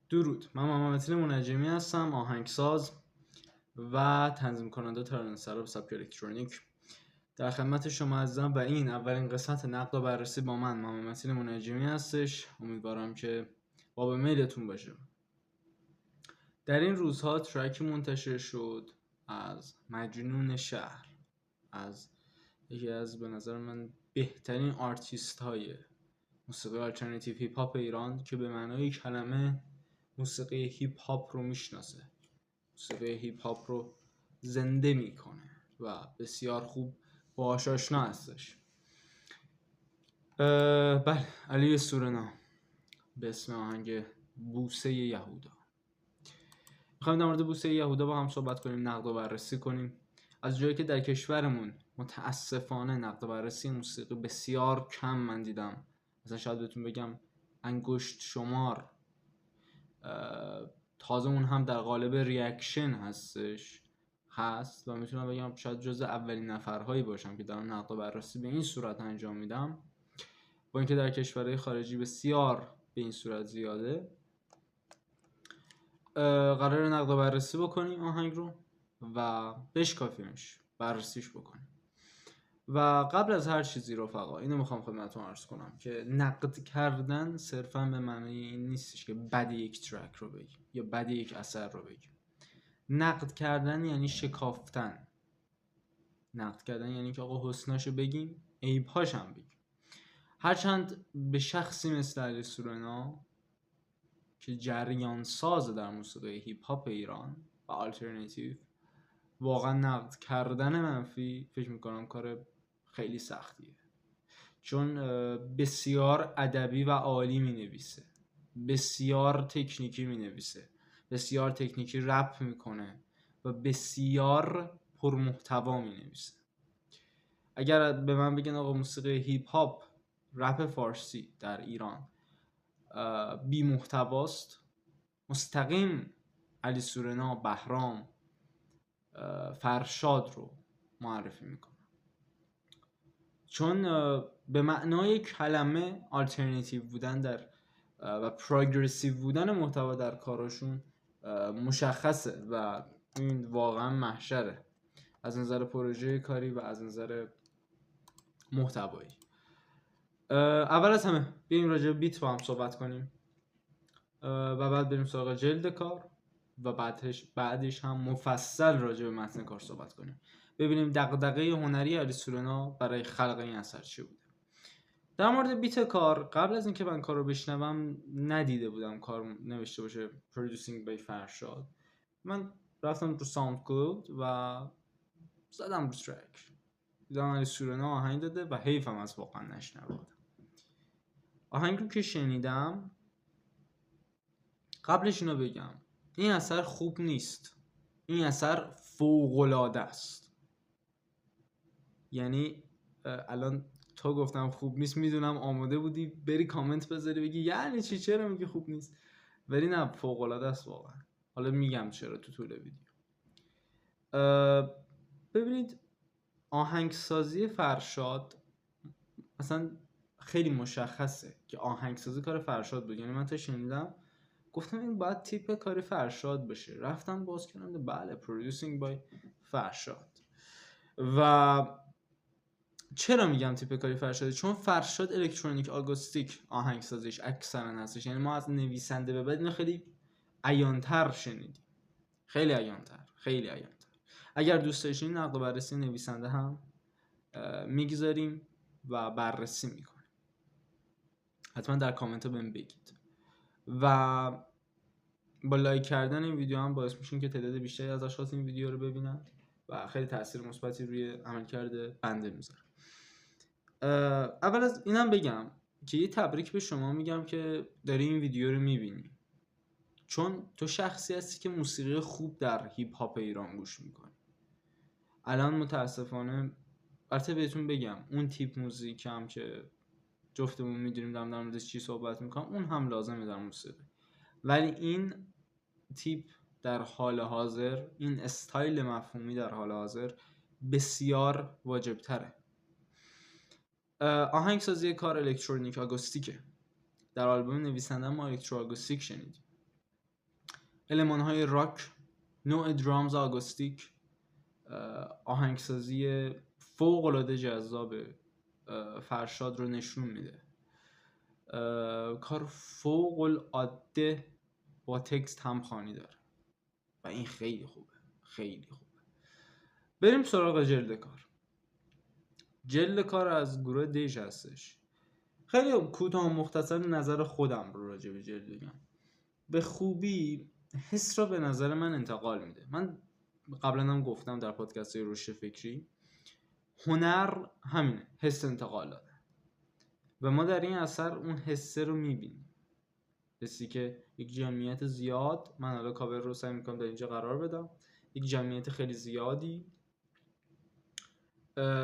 درود، من محمد متین منجمی هستم، آهنگساز و تنظیم کننده ترانه‌نویس‌سرا به سبک الکترونیک. در خدمت شما عزیزم و این اولین قسمت نقد و بررسی با من محمد متین منجمی هستش. امیدوارم که باب میلتون باشه. در این روزها ترکی منتشر شد از مجنون شهر، از یکی از به نظر من بهترین آرتیست های موسیقی آلترناتیو هیپ هاپ ایران که به معنای کلمه موسیقی هیپ هاپ رو میشناسه، موسیقی هیپ هاپ رو زنده میکنه و بسیار خوب باهاش آشنا هستش. بله، علی سورنا به اسم آهنگ بوسه یهودا. میخوایم در مورد بوسه یهودا با هم صحبت کنیم، نقد و بررسی کنیم. از جایی که در کشورمون متاسفانه نقد و بررسی موسیقی بسیار کم من دیدم، مثلا شاید بهتون بگم انگشت شمار، تازه اون هم در قالب ریاکشن هست و میتونم بگم شاید جز اولین نفرهایی باشم که دارم نقد و بررسی به این صورت انجام میدم، با اینکه در کشورهای خارجی بسیار به این صورت زیاده. قراره نقد و بررسی بکنیم آهنگ رو و بشکافیمش، بررسیش بکنیم. و قبل از هر چیزی رفقا اینو میخوام خدمتتون عرض کنم که نقد کردن صرفا به معنی این نیستش که بد یک ترک رو بگیم یا بد یک اثر رو بگیم. نقد کردن یعنی شکافتن. نقد کردن یعنی که آقا حسناشو بگیم، عیبهاش هم بگیم. هرچند به شخصی مثل علی سورنا که جریان ساز در موسیقی هیپ هاپ ایران و آلترناتیو، واقعا نقد کردن منفی فکر میکنم کار خیلی سختیه، چون بسیار ادبی و عالی می نویسه، بسیار تکنیکی می نویسه، بسیار تکنیکی رپ میکنه و بسیار پرمحتوا می نویسه. اگر به من بگن آقا موسیقی هیپ هاپ، رپ فارسی در ایران بی محتواست، مستقیم علی سورنا، بهرام، فرشاد رو معرفی میکنه، چون به معنای کلمه آلترناتیو بودن در و پروگرسیو بودن محتوا در کاراشون مشخصه و این واقعا محشره از نظر پروژه کاری و از نظر محتوایی. اول از همه بیایم راجع به بیت با هم صحبت کنیم و بعد بریم سراغ جلد کار و بعدش هم مفصل راجع به متن کار صحبت کنیم، ببینیم دغدغه هنری علی سورنا برای خلق این اثر چی بوده. در مورد بیت کار، قبل از اینکه من کار رو بشنوم ندیده بودم کار نوشته باشه producing by فرشاد. من رفتم رو ساوند کلود و زدم رو ترک، دیدم علی سورنا آهنگ داده و حیفم از واقعا نشنوادم. آهنگ رو که شنیدم، قبلش اینو بگم این اثر خوب نیست، این اثر فوق‌العاده است. یعنی الان تا گفتم خوب نیست میدونم آماده بودی بری کامنت بذاری بگی یعنی چی، چرا میگی خوب نیست، ولی نه فوق‌العاده است واقعا. حالا میگم چرا تو طول ویدیو. ببینید آهنگسازی فرشاد اصلا خیلی مشخصه که آهنگسازی کار فرشاد بود. یعنی من تا شنیدم گفتم این باید تیپ کار فرشاد باشه، رفتم باز کردم بله producing by فرشاد. و چرا میگم تیپ کاری فرشاده؟ چون فرشاد الکترونیک آکوستیک آهنگسازیش اکثرا هستش. یعنی ما از نویسنده به بعد اینو خیلی عیان‌تر شنیدیم، خیلی عیان‌تر. اگر دوست داشتین نقد و بررسی نویسنده هم میگذاریم و بررسی میکنیم، حتما در کامنت ها بهم بگید و با لایک کردن این ویدیو هم باعث میشین که تعداد بیشتری از اشخاص این ویدیو رو ببینن و خیلی تاثیر مثبتی روی عملکرد بنده میذاره. اول از اینم بگم که یه تبریک به شما میگم که داری این ویدیو رو میبینی، چون تو شخصی هستی که موسیقی خوب در هیپ هاپ ایران گوش میکنی. الان متاسفانه البته بهتون بگم اون تیپ موزیک هم که جفتمون میدونیم در موردش چی صحبت میکنم اون هم لازمه در موسیقی، ولی این تیپ در حال حاضر، این استایل مفهومی در حال حاضر بسیار واجب تره. آهنگسازی کار الکترونیک آکوستیکه. در آلبوم نویسنده ما الکترو آکوستیک شنیدیم المان‌های راک، نوع درامز آگوستیک، آهنگسازی فوق‌العاده جذاب فرشاد رو نشون میده. کار فوق‌العاده با تکست همخوانی داره و این خیلی خوبه، خیلی خوبه. بریم سراغ جلد کار. جلد کار از گروه دیج هستش. خیلی کوتاه و مختصر نظر خودم رو راجع به جلد بگم. به خوبی حس را به نظر من انتقال میده. من قبلا هم گفتم در پادکست رشد فکری، هنر همینه، حس انتقال داده و ما در این اثر اون حس رو میبینیم. حسی که یک جمعیت زیاد، من حالا کاور رو سعی میکنم در اینجا قرار بدم، یک جمعیت خیلی زیادی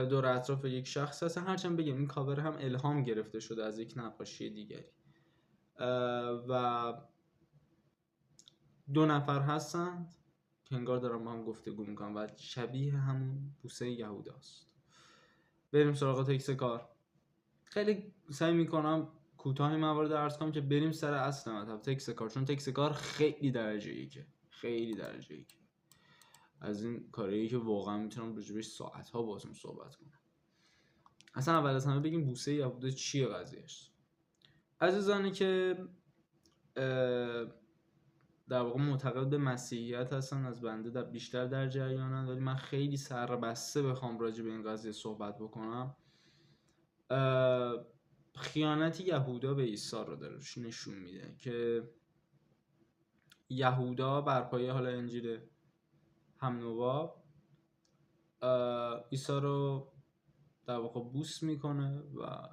دور اطراف یک شخص هستن. هرچند بگم این کاور هم الهام گرفته شده از یک نقاشی دیگری و 2 نفر هستند که انگار دارن با هم گفتگو میکنن و شبیه همون بوسه یهوداست. بریم سراغ تکست کار. خیلی سعی میکنم کوتاه موارد عرض کنم که بریم سر اصل مطلب تکست کار، چون تکست کار خیلی درجه یکه، خیلی درجه یکه. از این کاریه که واقعا میتونم راجبش ساعت‌ها بازم صحبت کنم. اصلا اول از همه بگیم بوسه یهودا چیه قضیهش. عزیزانی که در واقع معتقد به مسیحیت هستن از بنده در بیشتر در جریانن، ولی من خیلی سربسته بخوام راجع به این قضیه صحبت بکنم، خیانت یهودا به عیسی رو داره نشون میده که یهودا بر پایه حالا انجیل هم‌نوا عیسی رو در واقع بوس میکنه و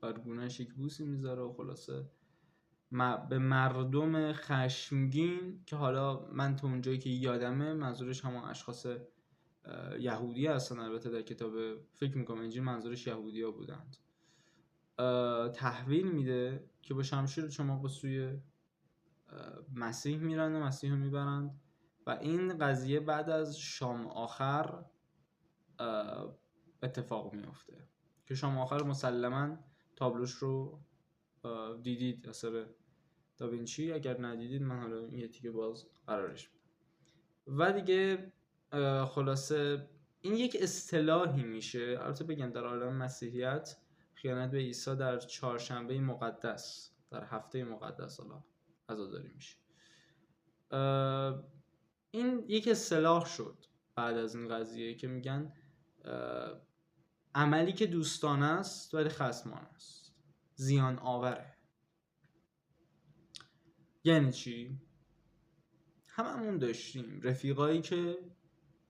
بر گونه‌اش یک بوسی میذاره و خلاصه به مردم خشمگین که حالا من تو اونجایی که یادمه منظورش همون اشخاص یهودی هستن، البته در کتاب فکر میکنم انجیل منظورش یهودی ها بودند، تحویل میده که با شمشیر چماق به سوی مسیح میرن و مسیح رو میبرند و این قضیه بعد از شام آخر اتفاق میفته که شام آخر مسلماً تابلوش رو دیدید اثر داوینچی. اگر ندیدید من حالا این تیکه باز قرارش میدم. و دیگه خلاصه این یک اصطلاحی میشه، البته بگم در عالم مسیحیت خیانت به عیسی در چهارشنبه مقدس، در هفته مقدس حالا عزاداری میشه. این یک اصطلاح شد بعد از این قضیه که میگن عملی که دوستانه است ولی خصمانه است، زیان آوره. یعنی چی؟ هممون داشتیم رفیقایی که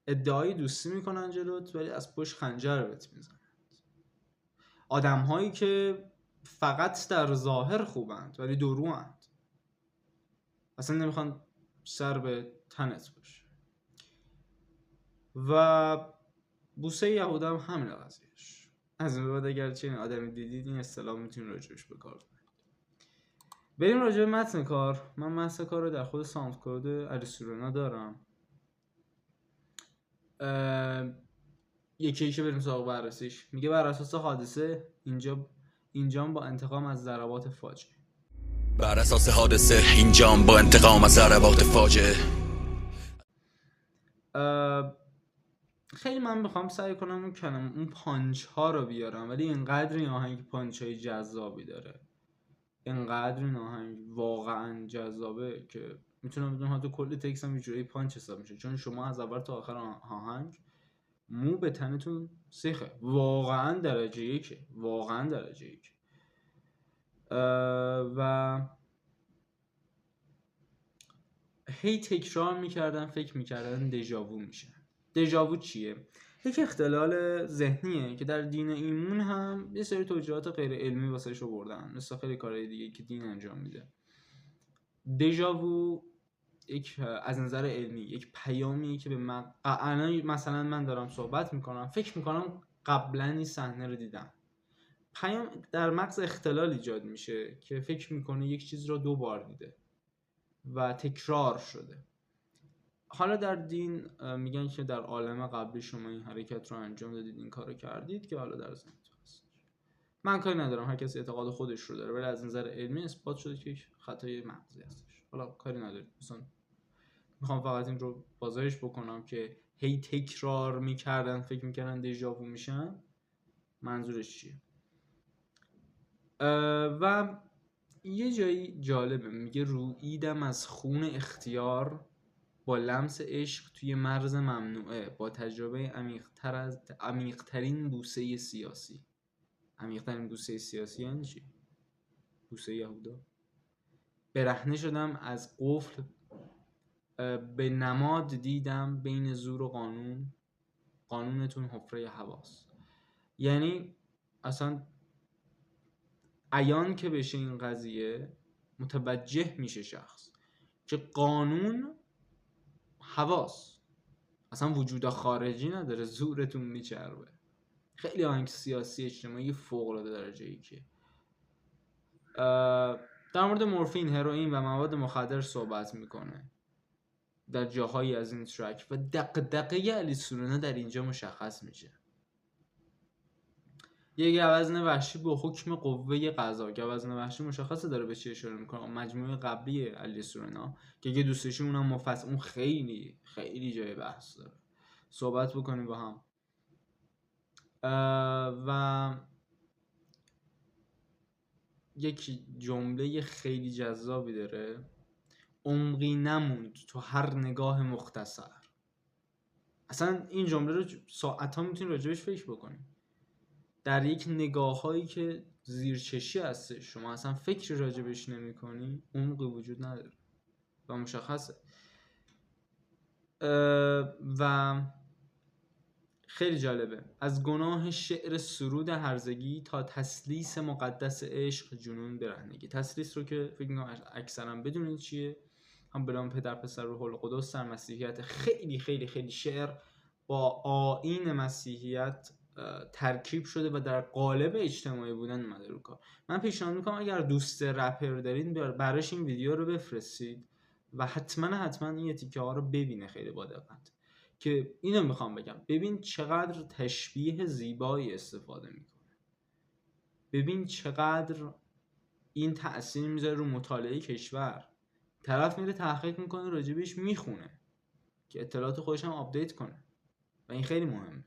ادعای دوستی میکنن جلوت ولی از پشت خنجر بهت میزنند. آدم‌هایی که فقط در ظاهر خوبند ولی دروند، اصلا نمیخوان سر به تنت باشه. و بوسه یهودا هم همین قضیهش. از این بعد اگر چنین آدمی دیدید این اصطلاح میتونید راجعش بکار کنید. بریم راجع به متن کار. من متن کار رو در خود ساوند کد اریسورونا دارم. یکی بریم سراغ بررسیش. میگه بر اساس حادثه اینجام با انتقام از ضربات فاجعه. بر اساس حادثه اینجام با انتقام از ضربات فاجعه. خیلی من بخوام سعی کنم اون پانچ ها رو بیارم، ولی اینقدر این آهنگ پانچ های جذابی داره، اینقدر این آهنگ واقعا جذابه که میتونم بدونم حتی کل تکست هم اینجوری پانچ حساب میشه، چون شما از اول تا آخر آهنگ مو به تنتون سیخه. واقعا درجه یکه، واقعا درجه یک. و هی تکرار میکردن، فکر میکردن دژاوو میشه. دژاوو چیه؟ یک اختلال ذهنیه که در دین ایمون هم یه سری توجیهات غیر علمی واسش آوردن، مثل خیلی کارهای دیگه که دین انجام میده. دژاوو یک از نظر علمی یک پیامیه که به من مثلا من دارم صحبت میکنم، فکر میکنم قبلا این صحنه رو دیدم. پیام در مغز اختلال ایجاد میشه که فکر میکنه یک چیز رو 2 بار دیده و تکرار شده. حالا در دین میگن که در عالم قبلی شما این حرکت رو انجام دادید، این کارو کردید که حالا در ذهنتون هست. من کاری ندارم، هر کسی اعتقاد خودش رو داره، ولی از نظر علمی اثبات شده که خطای مغزی هستش. حالا کاری نداریم، مثلا میخوام فقط این رو بازارش بکنم که هی تکرار میکردن فکر میکردن دیجاوو میشن. منظورش چیه؟ و یه جایی جالبه، میگه روییدم از خون اختیار با لمس عشق توی مرز ممنوعه، با تجربه عمیق‌ترین بوسه سیاسی. عمیق‌ترین بوسه سیاسی یعنی چی؟ بوسه یهودا. برهنه شدم از قفل، به نماد دیدم بین زور و قانون، قانونتون حفره هواست. یعنی اصلا عیان که بشه این قضیه، متوجه میشه شخص که قانون هواست، اصلا وجود خارجی نداره، زورتون میچربه. خیلی آهنگ سیاسی اجتماعی فوق‌العاده درجه‌ای که در مورد مورفین، هروئین و مواد مخدر صحبت میکنه در جاهایی از این ترک و دغدغه علی سرونا در اینجا مشخص میشه. یه گوزن وحشی به حکم قوه قضا، گوزن وحشی مشخصه داره به چی اشاره میکنه، مجموعه قبلی علی سرونا که اگه دوست داشتین اونم مفصل، اون خیلی خیلی جای بحث داره، صحبت بکنیم با هم. و یک جمله خیلی جذابی داره: عمقی نموند تو هر نگاه مختصر. اصلا این جمله رو ساعت‌ها میتونی راجبش فکر بکنی، در یک نگاه‌هایی که زیرچشی هستش شما اصلا فکر راجبش نمی‌کنی، عمقی وجود نداره و مشخصه. و خیلی جالبه، از گناه شعر سرود هرزگی تا تسلیس مقدس عشق جنون برهنگی. تسلیس رو که فکر می‌کنم اکثرا بدونید چیه، هم بلام پدر پسر روح القدس در مسیحیت. خیلی خیلی خیلی شعر با آیین مسیحیت ترکیب شده و در قالب اجتماعی بودن اومده رو کار. من پیشنهاد میکنم اگر دوست رپر دارین براش این ویدیو رو بفرستید و حتما این تیکه ها رو ببینه خیلی با دقت. که اینو میخوام بگم، ببین چقدر تشبیه زیبایی استفاده میکنه، ببین چقدر این تأثیر میذاره رو مطالعه کشور. طرف میره تحقیق میکنه، راجبش میخونه که اطلاعات خودش هم آپدیت کنه و این خیلی مهمه.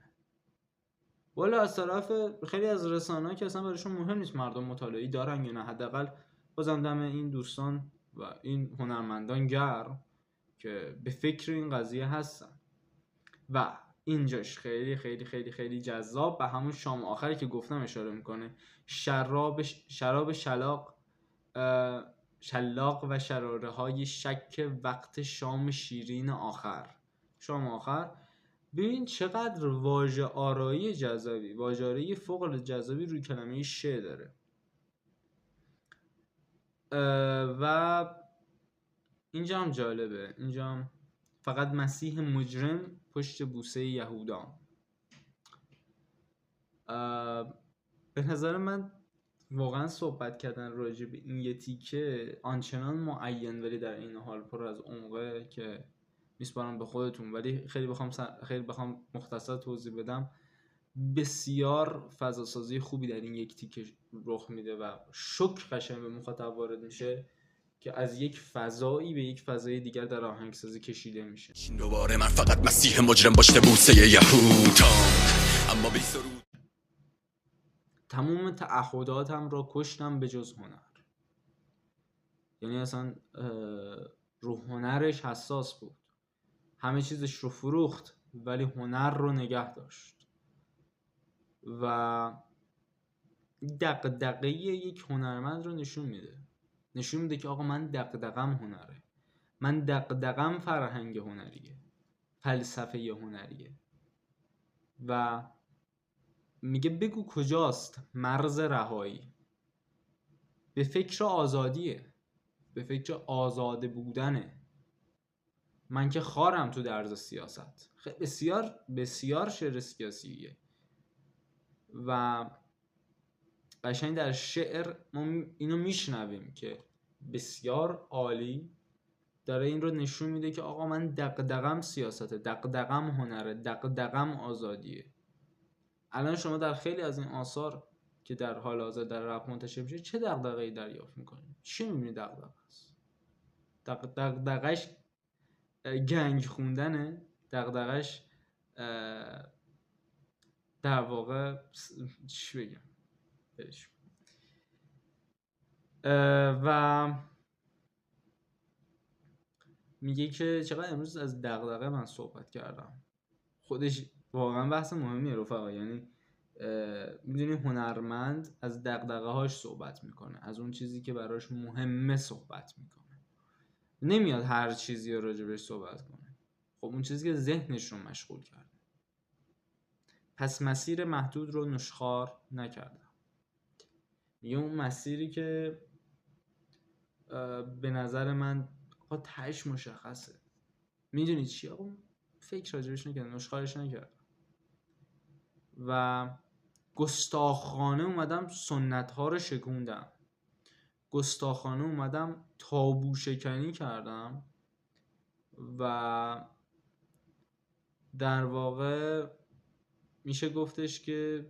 والا از طرف خیلی از رسانه‌ها که اصلا براشون مهم نیست مردم مطالعه‌ای دارن یا نه، حداقل بازم دم این دوستان و این هنرمندان گرم که به فکر این قضیه هستن. و اینجاش خیلی خیلی خیلی خیلی جذاب به همون شام آخری که گفتم اشاره میکنه. شراب شلاق و شراره های شک وقت شام شیرین آخر. شام آخر، ببین چقدر واژه آرایی جذابی، واژه آرایی فوق العاده جذابی روی کلمه ش داره. و اینجا هم جالبه، اینجا هم فقط مسیح مجرم پشت بوسه یهودا. به نظر من واقعا صحبت کردن راجع به این یه تیکه آنچنان معین ولی در این حال پر از عمقه که میسپارم به خودتون. ولی خیلی بخوام مختصر توضیح بدم، بسیار فضاسازی خوبی در این یک تیکه رخ میده و شوک قشنگ به مخاطب وارد میشه که از یک فضایی به یک فضای دیگر در آهنگسازی کشیده میشه. دوباره من فقط مسیح مجرم پشت بوسه یهودام، اما بی سرود. تموم تعهداتم را کشتم به جز هنر. یعنی اصلا رو هنرش حساس بود، همه چیزش رو فروخت ولی هنر رو نگه داشت. و دغدغه یک هنرمند رو نشون میده که آقا من دغدغم هنره، من دغدغم فرهنگ هنریه، فلسفه هنریه. و میگه بگو کجاست مرز رهایی، به فکر آزادیه، به فکر آزاده بودنه. من که خارم تو درز سیاست. بسیار بسیار شعر سیاسیه و قشنگ در شعر ما اینو میشنویم که بسیار عالی داره این رو نشون میده که آقا من دغدغم سیاسته، دغدغم هنره، دغدغم آزادیه. الان شما در خیلی از این آثار که در حال حاضر در رپ منتشر میشه چه دغدغه‌ای دریافت میکنید؟ چی میبینید دغدغه است؟ دغدغش گنگ خوندنه، دغدغش در واقع چی بگم بهش. و میگه که چقدر امروز از دغدغه من صحبت کردم. خودش واقعا بحث مهمیه رفقا. یعنی میدونی هنرمند از دغدغه هاش صحبت میکنه، از اون چیزی که براش مهمه صحبت میکنه، نمیاد هر چیزی رو راجبش صحبت کنه. خب اون چیزی که ذهنش رو مشغول کرده. پس مسیر محدود رو نشخوار نکردم. یه اون مسیری که به نظر من آقا تهش مشخصه. میدونی چی؟ آقا فکر راجبش نکردم، نشخوارش نکردم و گستاخانه اومدم سنت ها رو شکوندم، گستاخانه اومدم تابو شکنی کردم و در واقع میشه گفتش که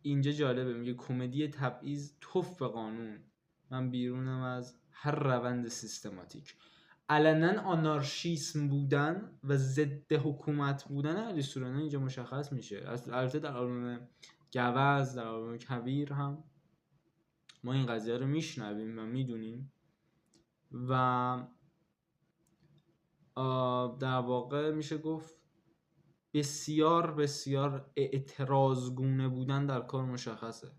اینجا جالبه، میگه کمدی تبعیض توف قانون، من بیرونم از هر روند سیستماتیک. علنا آنارشیسم بودن و ضد حکومت بودن علی سورانی اینجا مشخص میشه. البته در آلبوم گوز، در آلبوم کویر هم ما این قضیه رو میشنویم و میدونیم و در واقع میشه گفت بسیار بسیار اعتراضگونه بودن در کار مشخصه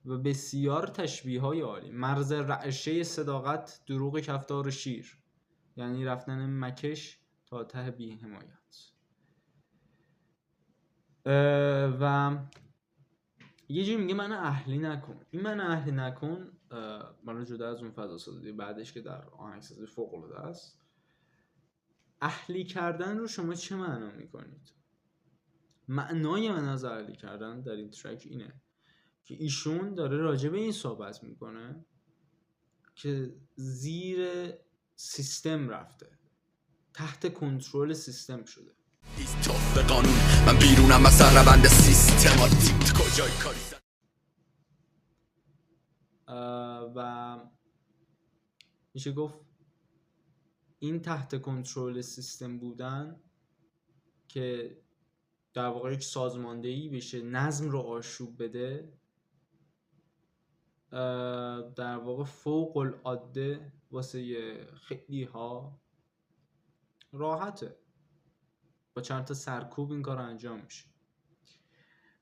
و بسیار تشبیه های عالی. مرز رعشه صداقت دروغ کفتار شیر، یعنی رفتن مکش تا ته بی حمایت. و یه جوری میگه من اهلی نکن. این من اهلی نکن من جدا از اون فضا سازی بعدش که در آهنگسازی فوق العاده است. اهلی کردن رو شما چه معنا میکنید؟ معنای من از اهلی کردن در این ترک اینه که ایشون داره راجع به این صحبت میکنه که زیر سیستم رفته، تحت کنترل سیستم شده. توف قانون، من بیرونم از روند سیستماتیک. کجای کاری و میشه گفت این تحت کنترل سیستم بودن که در واقع یک سازماندهی بشه، نظم رو آشوب بده، در واقع فوق العاده واسه خیلی ها راحته، با چند تا سرکوب این کار انجام میشه.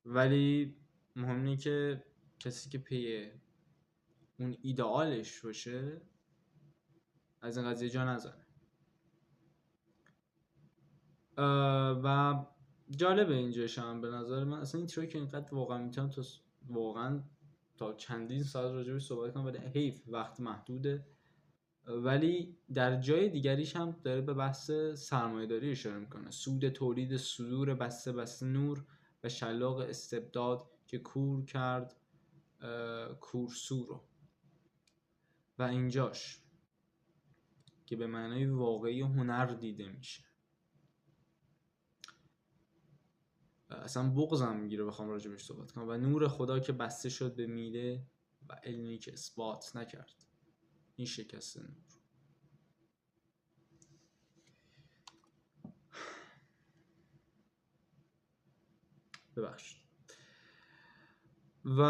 ولی مهم اینه که کسی که پی اون ایدئالش باشه از این قضیه جا نزنه. و جالبه اینجاش هم به نظر من اصلا این ترک اینقدر واقعا میتونم تا چندین ساعت راجبش صحبت کنم، ولی حیف وقت محدوده. ولی در جای دیگریش هم داره به بحث سرمایه‌داری اشاره میکنه. سود تولید صدور بسته بسته نور و شلاق استبداد که کور کرد کورسو رو. و اینجاش که به معنای واقعی هنر دیده میشه. اصلا بغضم میگیره بخوام راجبش صحبت کنم. و نور خدا که بسته شد به میله و علمی که اثبات نکرد این شکست نور. ببخشید. و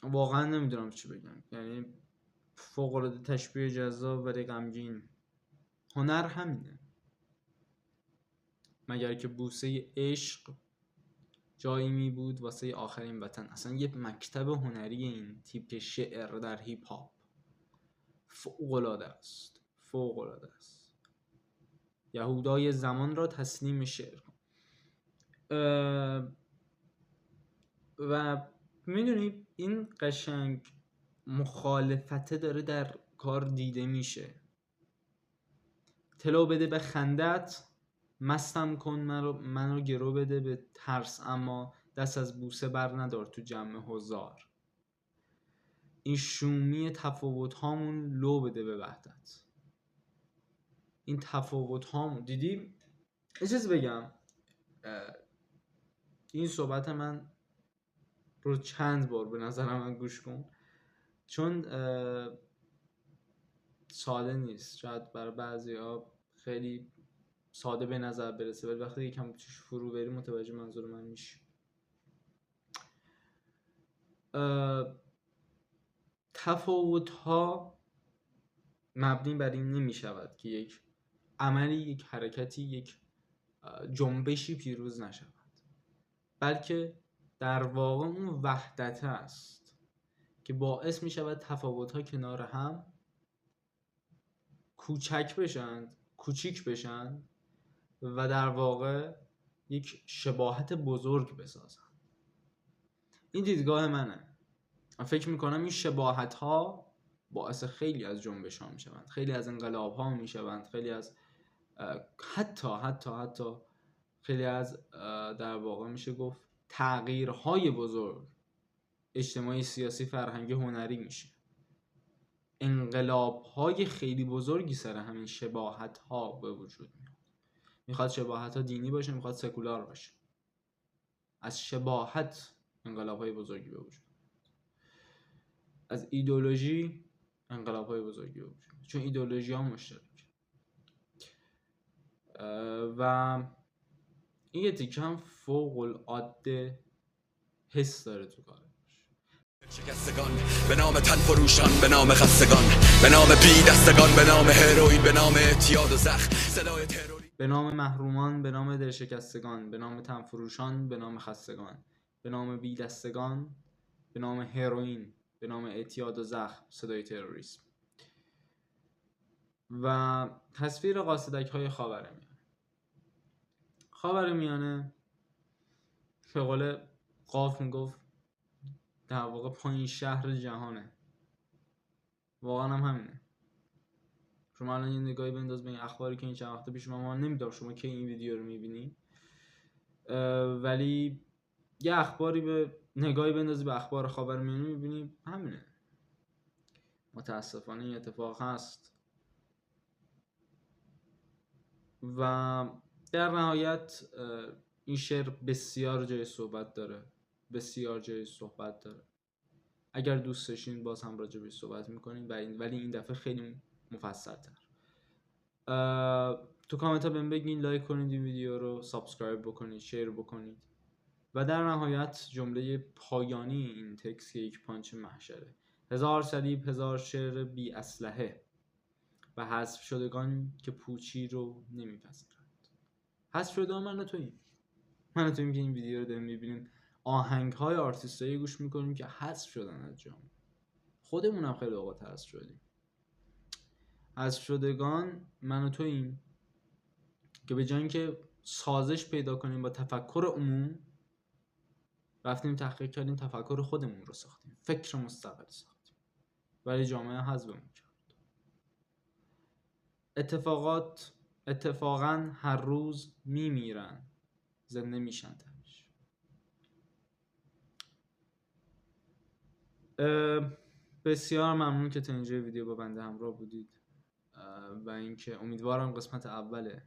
واقعا نمیدونم چی بگم. یعنی فوق العاده تشبیه جذاب ولی غمگین. هنر همینه. مگر که بوسه عشق جایی می بود واسه آخرین وطن. اصلا یه مکتب هنری این تیپ شعر در هیپ هاپ فوق العاده است. فوق العاده است. یهودای زمان را تسلیم شعر کن. و میدونی این قشنگ مخالفته داره در کار دیده میشه. طلا بده به خندت، مستم کن منو گرو بده به ترس، اما دست از بوسه بر ندار تو جمع هزار. این شومی تفاوت هامون لو بده به وحدت. این تفاوت هامون دیدی. یه چیز بگم، این صحبت من رو چند بار به نظر من گوش کن. چون ساده نیست. شاید برای بعضی‌ها خیلی ساده به نظر برسه، ولی وقتی یکم توش فرو بری متوجه منظور من میشی. تفاوت‌ها مبنی بر این نمی‌شود که یک عملی، یک حرکتی، یک جنبشی پیروز نشود، بلکه در واقع اون وحدت است که باعث می‌شود تفاوت‌ها کنار هم کوچیک بشن و در واقع یک شباهت بزرگ بسازن. این دیدگاه منه. من فکر میکنم این شباهت ها باعث خیلی از جنبش ها میشوند، خیلی از انقلاب ها میشوند، خیلی از حتی خیلی از در واقع میشه گفت تغییرهای بزرگ اجتماعی، سیاسی، فرهنگی، هنری میشه. انقلاب های خیلی بزرگی سر همین شباهت ها به وجود میاد. میخواد شباهت ها دینی باشه، میخواد سکولار باشه. از شباهت انقلاب های بزرگی به وجود، از ایدئولوژی انقلاب های بزرگی به وجود، چون ایدئولوژی ها مشترک. و این یه تیکه هم فوق العاده حس داره تو کارش. شکستگان به نام تن فروشان، به نام خستگان، به نام بی دستگان، به نام هروئین، به نام اعتیاد و زخم، صدای تروری، به نام محرومان، به نام دلشکستگان، به نام تن فروشان، به نام خستگان، به نام بی دستگان، به نام هروئین، به نام اعتیاد و زخم، صدای تروریسم. و تصویر قاصدک های خاورمیانه به قول قاف میگفت در واقع پایین شهر جهانه. واقعا هم همینه. شما الان یه نگاهی بنداز به این اخباری که این چند وقته پیش من نمیدونم شما کی این ویدیو رو میبینی، ولی یه اخباری به نگاهی بندازی به اخبار خاورمیانه میبینی همینه. متاسفانه این اتفاق هست. و در نهایت این شعر بسیار جای صحبت داره. اگر دوست داشتین باز هم راجع بهش صحبت میکنیم، ولی این دفعه خیلی مفصل تر. تو کامنت ها بهم بگین، لایک کنید این ویدیو رو، سابسکرایب بکنید، شیر بکنید. و در نهایت جمله پایانی این تکست که یک پانچ محشره: 1000 صلیب، 1000 شعر بی اسلحه و حذف شدگان که پوچی رو نمیپذیرند. حذف شدگان من و توییم که این ویدیو رو داریم میبینیم، آهنگ های آرتیستایی گوش میکنیم که حذف شدن از جامعه. خودمون هم خیلی اوقات حذف شدیم. حذف شدگان من و توییم که به جای اینکه سازش پیدا کنیم با تفکر عموم، رفتیم تحقیق کردیم تفکر خودمون رو ساختیم، فکر مستقل ساختیم، ولی جامعه حذفمون کرد. اتفاقا هر روز میمیرن، زنده میشن تنش. بسیار ممنون که تا اینجا ویدیو با بنده همراه بودید و اینکه امیدوارم قسمت اول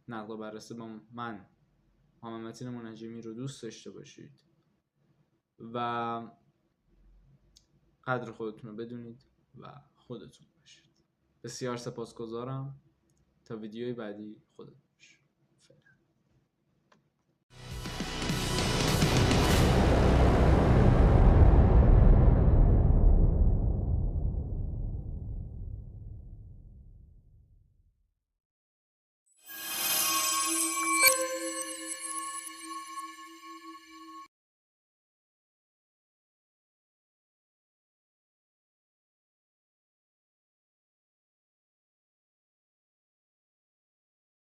نقد و بررسی با من محمد متین منجمی رو دوست داشته باشید و قدر خودتون رو بدونید و خودتون باشید. بسیار سپاسگزارم. تا ویدیوی بعدی، خودتون.